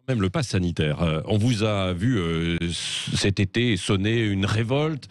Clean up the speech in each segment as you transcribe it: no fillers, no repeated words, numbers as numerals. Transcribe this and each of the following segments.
Même le pass sanitaire. On vous a vu cet été sonner une révolte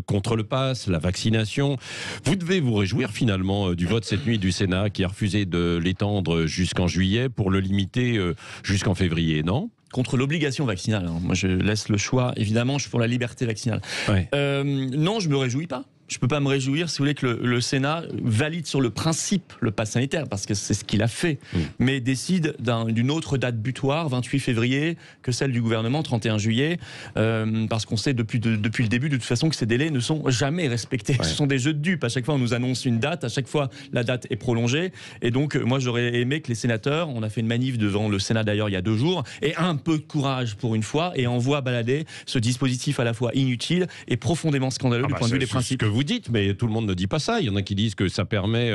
contre le pass, la vaccination. Vous devez vous réjouir finalement du vote cette nuit du Sénat qui a refusé de l'étendre jusqu'en juillet pour le limiter jusqu'en février, non ? Contre l'obligation vaccinale. Moi, je laisse le choix. Évidemment, je suis pour la liberté vaccinale. Ouais. Non, je me réjouis pas. Je peux pas me réjouir, si vous voulez, que le Sénat valide sur le principe le pass sanitaire, parce que c'est ce qu'il a fait, mais décide d'une autre date butoir, 28 février, que celle du gouvernement, 31 juillet, parce qu'on sait depuis le début, de toute façon, que ces délais ne sont jamais respectés. Ouais. Ce sont des jeux de dupes. À chaque fois, on nous annonce une date, à chaque fois, la date est prolongée. Et donc, moi, j'aurais aimé que les sénateurs, on a fait une manif devant le Sénat d'ailleurs il y a 2 jours, aient un peu de courage pour une fois et envoient balader ce dispositif à la fois inutile et profondément scandaleux du point de vue des principes. Vous dites, mais tout le monde ne dit pas ça. Il y en a qui disent que ça permet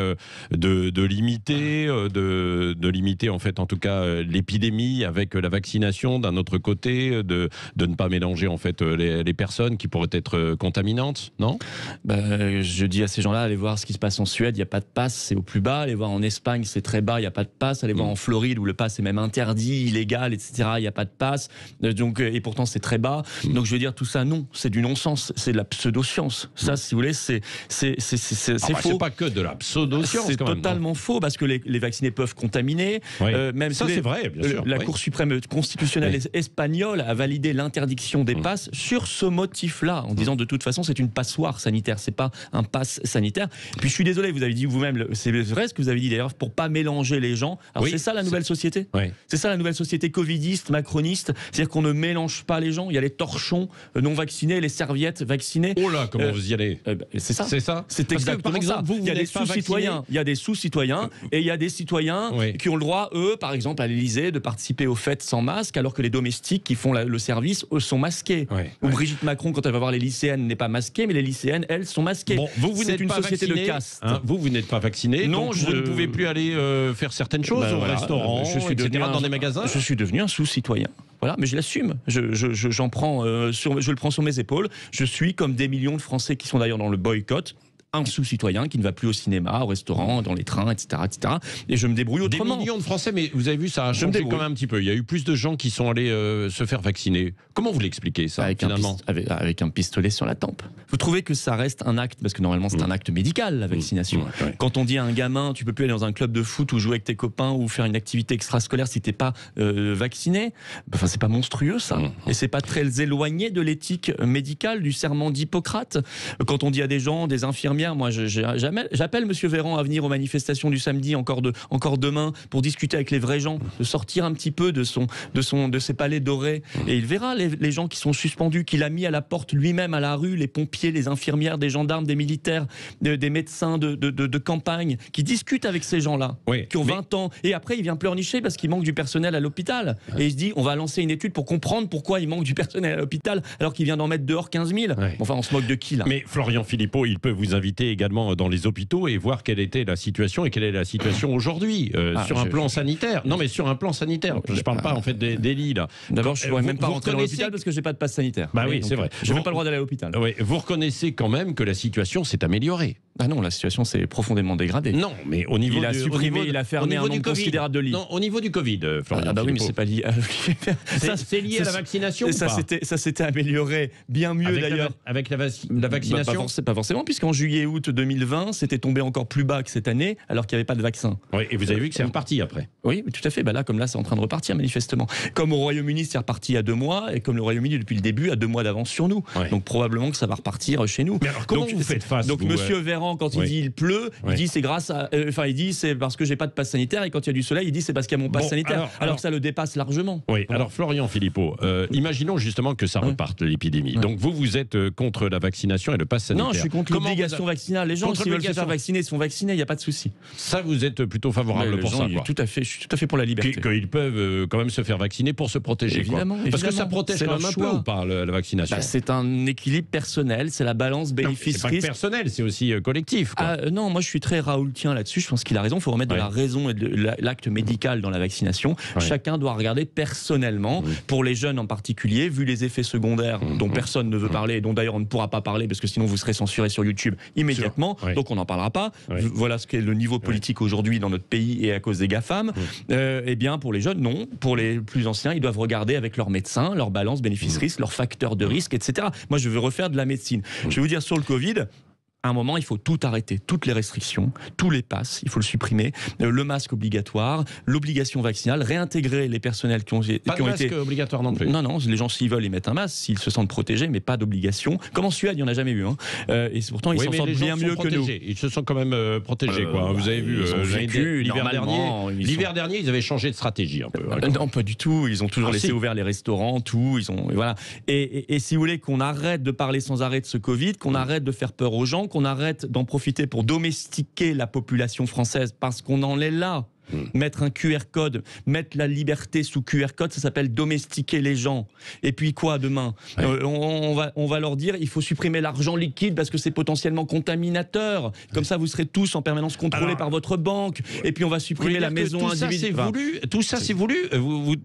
de limiter en fait, en tout cas, l'épidémie avec la vaccination. D'un autre côté, de ne pas mélanger en fait les personnes qui pourraient être contaminantes, non ? Je dis à ces gens-là, allez voir ce qui se passe en Suède, il n'y a pas de pass, c'est au plus bas. Allez voir en Espagne, c'est très bas, il n'y a pas de pass. Allez voir en Floride où le pass est même interdit, illégal, etc. Il n'y a pas de pass. Donc, et pourtant c'est très bas. Donc je veux dire, tout ça, non, c'est du non-sens, c'est de la pseudo-science. Ça, si vous voulez, c'est faux. C'est pas que de la pseudo-science. C'est totalement faux parce que les vaccinés peuvent contaminer. Oui. Même ça, c'est vrai, bien sûr. La Cour suprême constitutionnelle espagnole a validé l'interdiction des passes sur ce motif-là, en disant de toute façon c'est une passoire sanitaire, c'est pas un pass sanitaire. Puis je suis désolé, vous avez dit vous-même, c'est vrai ce que vous avez dit d'ailleurs, pour pas mélanger les gens. Alors c'est ça la nouvelle société. C'est ça la nouvelle société covidiste, macroniste, c'est-à-dire qu'on ne mélange pas les gens. Il y a les torchons non vaccinés, les serviettes vaccinées. Oh là, comment vous y allez ? C'est ça. C'est ça. C'est exactement ça. Il y a des sous-citoyens, et il y a des citoyens qui ont le droit, eux, par exemple, à l'Élysée, de participer aux fêtes sans masque, alors que les domestiques qui font le service, eux, sont masqués. Ou Brigitte Macron, quand elle va voir les lycéennes, n'est pas masquée, mais les lycéennes, elles, sont masquées. Bon, vous n'êtes pas société vacciné, de caste. Vous n'êtes pas vacciné. Non, donc vous ne pouvez plus aller faire certaines choses au restaurant, etc., dans des magasins. Je suis devenu un sous-citoyen. Voilà, mais je l'assume. Je le prends sur mes épaules. Je suis comme des millions de Français qui sont d'ailleurs dans le boycott, un sous-citoyen qui ne va plus au cinéma, au restaurant, dans les trains, etc., etc. Et je me débrouille autrement. Des millions de Français, mais vous avez vu, ça a changé quand même un petit peu. Il y a eu plus de gens qui sont allés se faire vacciner. Comment vous l'expliquez, ça, finalement ? Avec un pistolet sur la tempe. Vous trouvez que ça reste un acte, parce que normalement c'est un acte médical, la vaccination. Quand on dit à un gamin, tu peux plus aller dans un club de foot ou jouer avec tes copains ou faire une activité extrascolaire si t'es pas vacciné, enfin c'est pas monstrueux ça. Et c'est pas très éloigné de l'éthique médicale, du serment d'Hippocrate. Quand on dit à des gens, des infirmières, moi j'appelle Monsieur Véran à venir aux manifestations du samedi, encore demain, pour discuter avec les vrais gens, de sortir un petit peu de ses palais dorés. Et il verra les gens qui sont suspendus, qu'il a mis à la porte lui-même à la rue, les pompiers, les infirmières, des gendarmes, des militaires, des médecins de campagne, qui discutent avec ces gens-là, qui ont 20 ans. Et après, il vient pleurnicher parce qu'il manque du personnel à l'hôpital. Et il se dit, on va lancer une étude pour comprendre pourquoi il manque du personnel à l'hôpital, alors qu'il vient d'en mettre dehors 15 000. Enfin, on se moque de qui, là ? Mais Florian Philippot, il peut vous inviter également dans les hôpitaux et voir quelle était la situation et quelle est la situation aujourd'hui sur un plan sanitaire. Non, mais sur un plan sanitaire. Je ne parle pas en fait des lits, là. D'abord, je ne pourrais même pas rentrer dans l'hôpital parce que je n'ai pas de passe sanitaire. Bah oui, c'est vrai. Je n'ai pas le droit d'aller à l'hôpital. Vous reconnaissez quand même que la situation s'est améliorée. Ah non, la situation s'est profondément dégradée. Non, mais au niveau il a fermé un nombre considérable de lits. Non, au niveau du Covid, Florian. Oui, mais c'est pas lié. C'est lié à la vaccination ou ça s'était amélioré bien mieux d'ailleurs. Avec la vaccination. Pas forcément, puisqu'en juillet-août 2020, c'était tombé encore plus bas que cette année, alors qu'il n'y avait pas de vaccin. Oui, et vous avez vu que c'est reparti après. Oui, tout à fait. Là, comme là, c'est en train de repartir manifestement. Comme au Royaume-Uni, c'est reparti à 2 mois, et comme le Royaume-Uni depuis le début a 2 mois d'avance sur nous. Donc probablement que ça va repartir chez nous. Mais alors comment vous faites face ? Donc Monsieur Véran, quand il dit il pleut, il dit c'est grâce à, il dit c'est parce que j'ai pas de passe sanitaire, et quand il y a du soleil, il dit c'est parce qu'il y a mon passe sanitaire. Alors que ça le dépasse largement. Oui. Alors Florian Philippot, imaginons justement que ça reparte l'épidémie. Donc vous êtes contre la vaccination et le passe sanitaire. Non, je suis contre l'obligation vaccinale. Les gens, s'ils veulent se faire vacciner, ils sont vaccinés, il n'y a pas de souci. Ça, vous êtes plutôt favorable pour ça, quoi. Tout à fait, je suis tout à fait pour la liberté. Qu'ils peuvent quand même se faire vacciner pour se protéger. Évidemment. Parce que ça protège quand même un peu ou pas, la vaccination. C'est un équilibre personnel, c'est la balance bénéfice-risque. C'est pas personnel, c'est aussi collectif. collectif, quoi. Non, moi je suis très raoultien là-dessus. Je pense qu'il a raison. Il faut remettre de la raison et de l'acte médical dans la vaccination. Chacun doit regarder personnellement. Pour les jeunes en particulier, vu les effets secondaires dont personne ne veut parler et dont d'ailleurs on ne pourra pas parler parce que sinon vous serez censuré sur YouTube immédiatement. Donc on n'en parlera pas. Voilà ce qu'est le niveau politique aujourd'hui dans notre pays et à cause des GAFAM. Eh bien pour les jeunes, non. Pour les plus anciens, ils doivent regarder avec leur médecin, leur balance bénéfice-risque, leurs facteurs de risque, etc. Moi je veux refaire de la médecine. Je vais vous dire sur le Covid, à un moment, il faut tout arrêter, toutes les restrictions, tous les passes, il faut le supprimer, le masque obligatoire, l'obligation vaccinale, réintégrer les personnels qui ont été... Pas de masque obligatoire non plus. Non, les gens s'ils veulent, ils mettent un masque, s'ils se sentent protégés, mais pas d'obligation. Comme en Suède, il n'y en a jamais eu. Et pourtant, ils s'en sortent bien mieux que nous. Ils se sont quand même protégés, quoi. Vous avez vu, l'hiver dernier, ils avaient changé de stratégie un peu. Non, pas du tout. Ils ont toujours laissé ouverts les restaurants, tout. Voilà. Et si vous voulez qu'on arrête de parler sans arrêt de ce Covid, qu'on arrête de faire peur aux gens, qu'on arrête d'en profiter pour domestiquer la population française parce qu'on en est là. Mettre un QR code, mettre la liberté sous QR code, ça s'appelle domestiquer les gens. Et puis quoi demain? On va leur dire il faut supprimer l'argent liquide parce que c'est potentiellement contaminateur. Comme ça, vous serez tous en permanence contrôlés par votre banque. Et puis on va supprimer la maison individuelle. Tout ça, c'est voulu. Oui,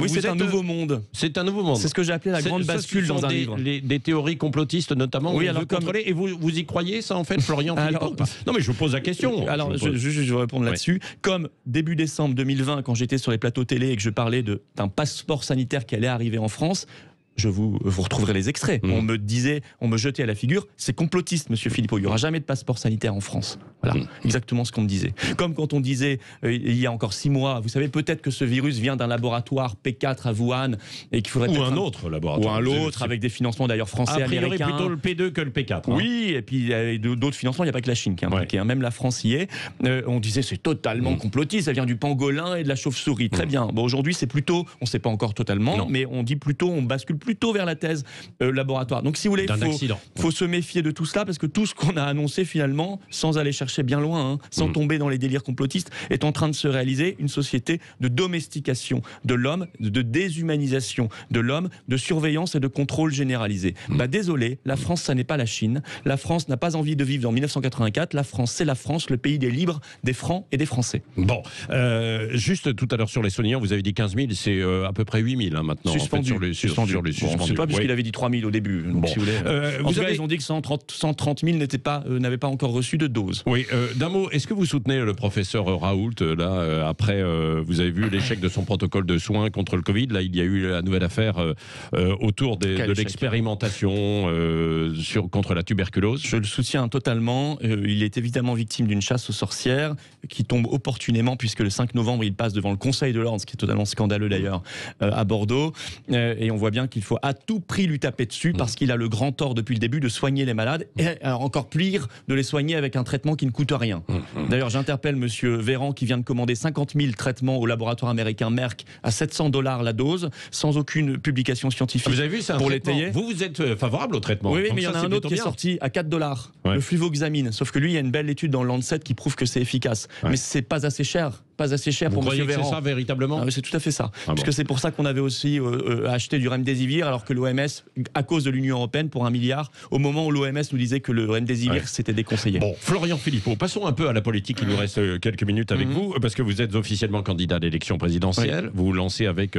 c'est un nouveau monde. C'est un nouveau monde. C'est ce que j'ai appelé la grande bascule dans un livre. Des théories complotistes notamment. Oui, alors et vous y croyez ça en fait, Florian Philippot? Non, mais je vous pose la question. Alors, je vais répondre là-dessus. Comme début décembre 2020, quand j'étais sur les plateaux télé et que je parlais d'un passeport sanitaire qui allait arriver en France, vous retrouverez les extraits. On me jetait à la figure, c'est complotiste, monsieur Philippot. Il n'y aura jamais de passeport sanitaire en France. Voilà, exactement ce qu'on me disait. Comme quand on disait, il y a encore 6 mois, vous savez peut-être que ce virus vient d'un laboratoire P4 à Wuhan et qu'il faudrait un autre laboratoire. Ou un autre, avec des financements d'ailleurs français, américains. Plutôt le P2 que le P4. Oui, et puis il y a d'autres financements, il n'y a pas que la Chine qui est impliquée, même la France y est. On disait c'est totalement complotiste, ça vient du pangolin et de la chauve-souris. Très bien. Bon, aujourd'hui, c'est plutôt, on ne sait pas encore totalement, mais on dit plutôt, on bascule plutôt vers la thèse laboratoire. Donc si vous voulez, il faut se méfier de tout cela parce que tout ce qu'on a annoncé finalement, sans aller chercher bien loin, sans tomber dans les délires complotistes, est en train de se réaliser. Une société de domestication de l'homme, de déshumanisation de l'homme, de surveillance et de contrôle généralisé. Désolé, la France, ça n'est pas la Chine. La France n'a pas envie de vivre dans 1984. La France, c'est la France, le pays des libres, des francs et des Français. Bon, juste tout à l'heure sur les soignants, vous avez dit 15 000, c'est à peu près 8 000 maintenant. Suspendu. En fait, sur les suspendus. Pas puisqu'il avait dit 3 000 au début. Donc, si vous voulez, ils ont dit que 130 000 n'avaient pas encore reçu de dose. Oui, d'un mot, est-ce que vous soutenez le professeur Raoult là, après, vous avez vu l'échec de son protocole de soins contre le Covid. Là, il y a eu la nouvelle affaire autour de l'expérimentation contre la tuberculose. Je le soutiens totalement. Il est évidemment victime d'une chasse aux sorcières qui tombe opportunément puisque le 5 novembre, il passe devant le Conseil de l'Ordre, ce qui est totalement scandaleux d'ailleurs, à Bordeaux. Et on voit bien qu'il faut à tout prix lui taper dessus parce qu'il a le grand tort depuis le début de soigner les malades et encore pire de les soigner avec un traitement qui ne coûte rien. D'ailleurs, j'interpelle monsieur Véran qui vient de commander 50 000 traitements au laboratoire américain Merck à $700 la dose sans aucune publication scientifique. Vous avez vu, c'est un traitement. Vous êtes favorable au traitement? Oui, mais il y en a un autre qui est sorti à $4, le fluvoxamine. Sauf que lui, il y a une belle étude dans le Lancet qui prouve que c'est efficace. Mais c'est pas assez cher. Pas assez cher pour monsieur Véran. C'est ça véritablement? C'est tout à fait ça. Puisque c'est pour ça qu'on avait aussi acheté du Remdesivir alors que l'OMS, à cause de l'Union européenne, pour 1 milliard, au moment où l'OMS nous disait que le Remdesivir c'était déconseillé. Bon, Florian Philippot, passons un peu à la politique. Il nous reste quelques minutes avec vous parce que vous êtes officiellement candidat à l'élection présidentielle. Vous vous lancez avec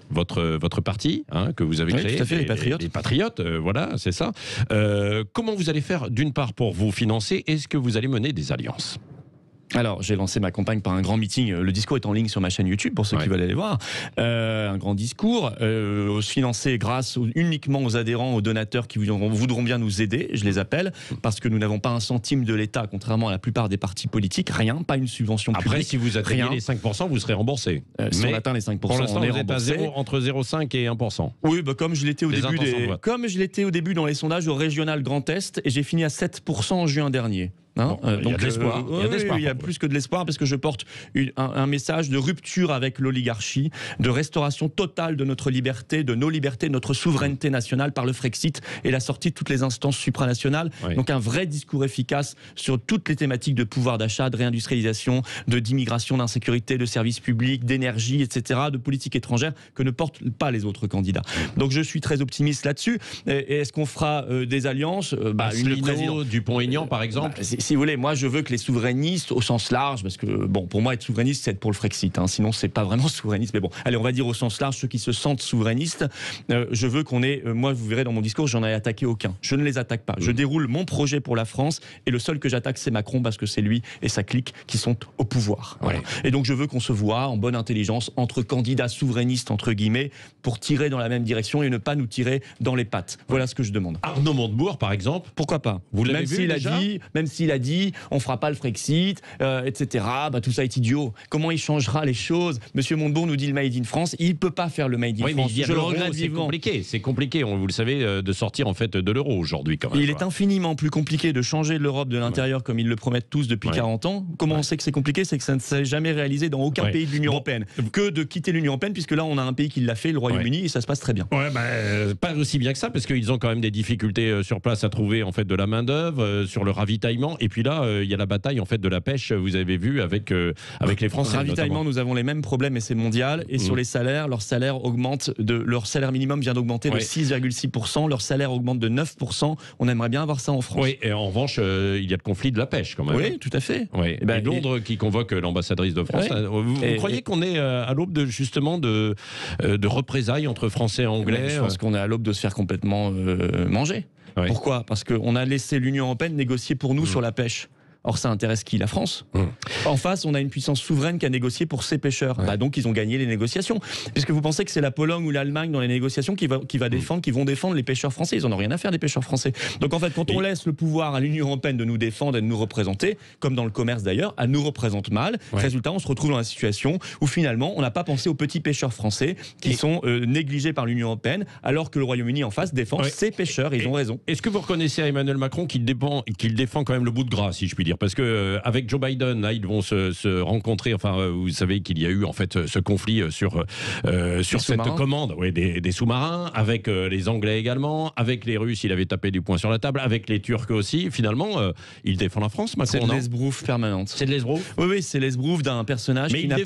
votre parti que vous avez créé. Tout à fait, les Patriotes. Les Patriotes, voilà, c'est ça. Comment vous allez faire d'une part pour vous financer? Est-ce que vous allez mener des alliances? Alors, j'ai lancé ma campagne par un grand meeting. Le discours est en ligne sur ma chaîne YouTube pour ceux qui veulent aller voir. Un grand discours financé grâce uniquement aux adhérents, aux donateurs qui voudront bien nous aider. Je les appelle parce que nous n'avons pas un centime de l'État, contrairement à la plupart des partis politiques. Rien, pas une subvention publique. Après, si vous atteignez les 5%, vous serez remboursé. Si on atteint les 5%, pour l'instant, on est vous êtes à entre 0,5 et 1%. Oui, comme je l'étais au début dans les sondages au régional Grand Est, et j'ai fini à 7% en juin dernier. Donc, il y a de l'espoir. Il y a plus que de l'espoir parce que je porte un message de rupture avec l'oligarchie, de restauration totale de notre liberté, de nos libertés, de notre souveraineté nationale par le Frexit et la sortie de toutes les instances supranationales. Donc un vrai discours efficace sur toutes les thématiques de pouvoir d'achat, de réindustrialisation, d'immigration, d'insécurité, de services publics, d'énergie, etc., de politique étrangère que ne portent pas les autres candidats. Donc je suis très optimiste là-dessus. Et est-ce qu'on fera des alliances Dupont-Aignan, par exemple? si vous voulez, moi je veux que les souverainistes, au sens large, parce que bon, pour moi être souverainiste c'est être pour le Frexit, hein, sinon c'est pas vraiment souverainiste, mais bon, allez on va dire au sens large, ceux qui se sentent souverainistes, je veux qu'on ait, moi vous verrez dans mon discours, j'en ai attaqué aucun, je ne les attaque pas, je déroule mon projet pour la France et le seul que j'attaque c'est Macron parce que c'est lui et sa clique qui sont au pouvoir. Voilà. Et donc je veux qu'on se voit en bonne intelligence entre candidats souverainistes entre guillemets pour tirer dans la même direction et ne pas nous tirer dans les pattes. Voilà ce que je demande. Arnaud Montebourg par exemple, pourquoi pas? Vous l'avez vu déjà ? Même s'il a dit on fera pas le Frexit, etc. Bah, tout ça est idiot. Comment il changera les choses? Monsieur Montebourg nous dit le Made in France, il peut pas faire le Made in France. Je le regrette vivement. C'est compliqué, vous le savez, de sortir en fait de l'euro aujourd'hui quand même. Il est infiniment plus compliqué de changer l'Europe de l'intérieur comme ils le promettent tous depuis 40 ans. Comment on sait que c'est compliqué? C'est que ça ne s'est jamais réalisé dans aucun pays de l'Union européenne. Que de quitter l'Union européenne, puisque là on a un pays qui l'a fait, le Royaume-Uni, et ça se passe très bien. Pas aussi bien que ça, parce qu'ils ont quand même des difficultés sur place à trouver en fait de la main d'œuvre, sur le ravitaillement. Et puis là, il y a la bataille en fait de la pêche. Vous avez vu avec les Français. Ravitaillement, notamment. Nous avons les mêmes problèmes et c'est mondial. Et sur les salaires, leur salaire minimum vient d'augmenter de 6,6%. Leur salaire augmente de 9%. On aimerait bien avoir ça en France. Oui, et en revanche, il y a le conflit de la pêche quand même. Oui, tout à fait. Oui. Et Londres qui convoque l'ambassadrice de France. Vous croyez qu'on est à l'aube de justement de représailles entre Français et Anglais? Je pense qu'on est à l'aube de se faire complètement manger. Pourquoi? Parce qu'on a laissé l'Union européenne négocier pour nous sur la pêche. Or, ça intéresse qui? La France. En face, on a une puissance souveraine qui a négocié pour ses pêcheurs. Donc, ils ont gagné les négociations. Puisque vous pensez que c'est la Pologne ou l'Allemagne dans les négociations qui vont défendre les pêcheurs français. Ils n'en ont rien à faire des pêcheurs français. Donc, en fait, quand on laisse le pouvoir à l'Union européenne de nous défendre et de nous représenter, comme dans le commerce d'ailleurs, elle nous représente mal. Résultat, on se retrouve dans la situation où finalement, on n'a pas pensé aux petits pêcheurs français qui sont négligés par l'Union européenne, alors que le Royaume-Uni en face défend ses pêcheurs. Ils ont raison. Est-ce que vous reconnaissez à Emmanuel Macron qu'il défend quand même le bout de gras, si je puis dire? Parce que avec Joe Biden, là, ils vont se rencontrer. Enfin, vous savez qu'il y a eu en fait ce conflit sur cette commande, des sous-marins, avec les Anglais également, avec les Russes, il avait tapé du poing sur la table, avec les Turcs aussi. Finalement, il défend la France, Macron. C'est de l'esbrouf permanente. C'est de l'esbrouf. Oui, c'est l'esbrouf d'un personnage qui n'a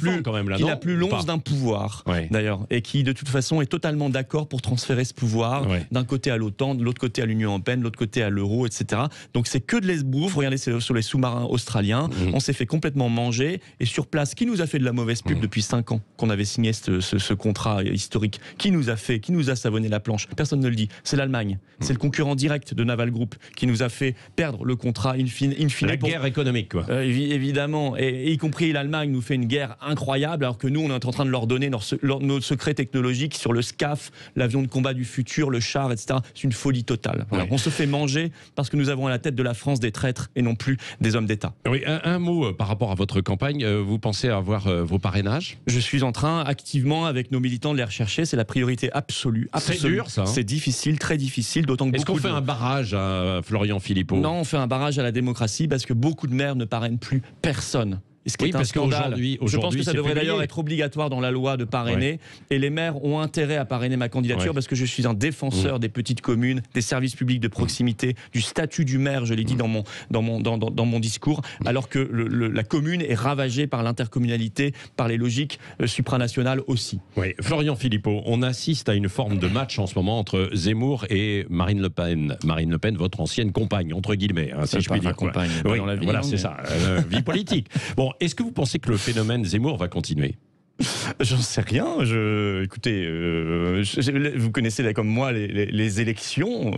plus l'once d'un pouvoir, d'ailleurs, et qui de toute façon est totalement d'accord pour transférer ce pouvoir d'un côté à l'OTAN, de l'autre côté à l'Union européenne, de l'autre côté à l'euro, etc. Donc c'est que de l'esbrouf. Regardez sur les sous-marins australiens, on s'est fait complètement manger, et sur place, qui nous a fait de la mauvaise pub depuis 5 ans qu'on avait signé ce contrat historique? Qui nous a savonné la planche? Personne ne le dit. C'est l'Allemagne. C'est le concurrent direct de Naval Group qui nous a fait perdre le contrat in fine. La guerre économique, quoi. Évidemment, et y compris l'Allemagne nous fait une guerre incroyable, alors que nous, on est en train de leur donner nos secrets technologiques sur le SCAF, l'avion de combat du futur, le char, etc. C'est une folie totale. Voilà. On se fait manger parce que nous avons à la tête de la France des traîtres et non plus des hommes d'État. Oui, un mot par rapport à votre campagne. Vous pensez avoir vos parrainages? Je suis en train, activement, avec nos militants, de les rechercher. C'est la priorité absolue. C'est dur, ça. C'est difficile, très difficile, d'autant que Est-ce qu'on fait un barrage à Florian Philippot? Non, on fait un barrage à la démocratie parce que beaucoup de maires ne parrainent plus personne. Ce qui est un scandale. Je pense que ça devrait d'ailleurs être obligatoire dans la loi de parrainer. Et les maires ont intérêt à parrainer ma candidature parce que je suis un défenseur des petites communes, des services publics de proximité, du statut du maire, je l'ai dit dans mon discours, alors que la commune est ravagée par l'intercommunalité, par les logiques supranationales aussi. Oui. Florian Philippot, on assiste à une forme de match en ce moment entre Zemmour et Marine Le Pen. Marine Le Pen, votre ancienne compagne, entre guillemets, si je puis dire. Compagne, oui, dans la vie, voilà, c'est ça, vie politique. Bon, est-ce que vous pensez que le phénomène Zemmour va continuer? J'en sais rien. Écoutez, vous connaissez comme moi les élections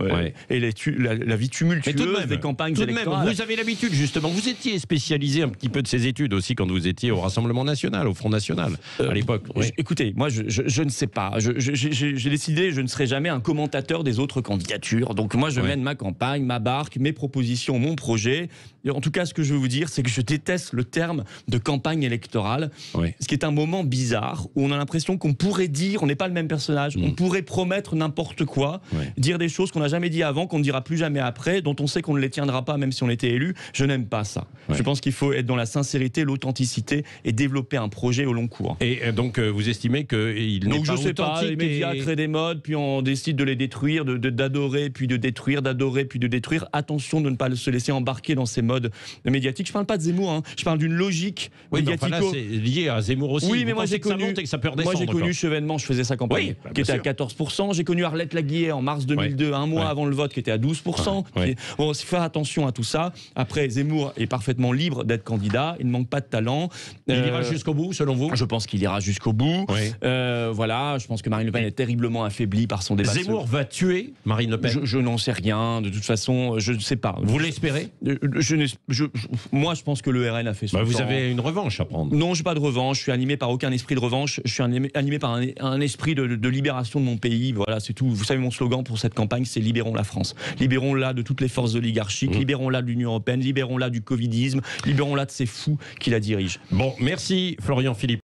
et la vie tumultueuse des campagnes électorales. Vous avez l'habitude, justement. Vous étiez spécialisé un petit peu de ces études aussi quand vous étiez au Rassemblement National, au Front National, à l'époque. Écoutez, moi, je ne sais pas. J'ai décidé, je ne serai jamais un commentateur des autres candidatures. Donc moi, je mène ma campagne, ma barque, mes propositions, mon projet. Et en tout cas, ce que je veux vous dire, c'est que je déteste le terme de campagne électorale, ce qui est un moment bizarre où on a l'impression qu'on pourrait dire, on n'est pas le même personnage, on pourrait promettre n'importe quoi, dire des choses qu'on n'a jamais dit avant, qu'on ne dira plus jamais après, dont on sait qu'on ne les tiendra pas même si on était élu. Je n'aime pas ça. Je pense qu'il faut être dans la sincérité, l'authenticité et développer un projet au long cours. Et donc vous estimez qu'il n'est pas authentique? Donc je sais pas, les médias créent des modes, puis on décide de les détruire, d'adorer, puis de détruire, d'adorer, puis de détruire. Attention de ne pas se laisser embarquer dans ces modes. mode médiatique. Je parle pas de Zemmour, hein. Je parle d'une logique médiatico. Enfin là, c'est lié à Zemmour aussi. Oui, mais moi j'ai connu, ça monte et que ça peut redescendre. Moi j'ai connu Chevènement, je faisais sa campagne, qui était à 14%. J'ai connu Arlette Laguillet en mars 2002, un mois avant le vote, qui était à 12%. Bon, il faut faire attention à tout ça. Après, Zemmour est parfaitement libre d'être candidat. Il ne manque pas de talent. Il ira jusqu'au bout, selon vous? Je pense qu'il ira jusqu'au bout. Voilà, je pense que Marine Le Pen est terriblement affaiblie par son débat. Zemmour va tuer Marine Le Pen? Je n'en sais rien. De toute façon, je ne sais pas. Vous l'espérez? Moi, je pense que le RN a fait son temps. Vous avez une revanche à prendre. Non, je n'ai pas de revanche. Je suis animé par aucun esprit de revanche. Je suis animé par un esprit de libération de mon pays. Voilà, c'est tout. Vous savez, mon slogan pour cette campagne, c'est libérons la France. Libérons-la de toutes les forces oligarchiques. Libérons-la de l'Union européenne. Libérons-la du covidisme. Libérons-la de ces fous qui la dirigent. Bon, merci Florian Philippon.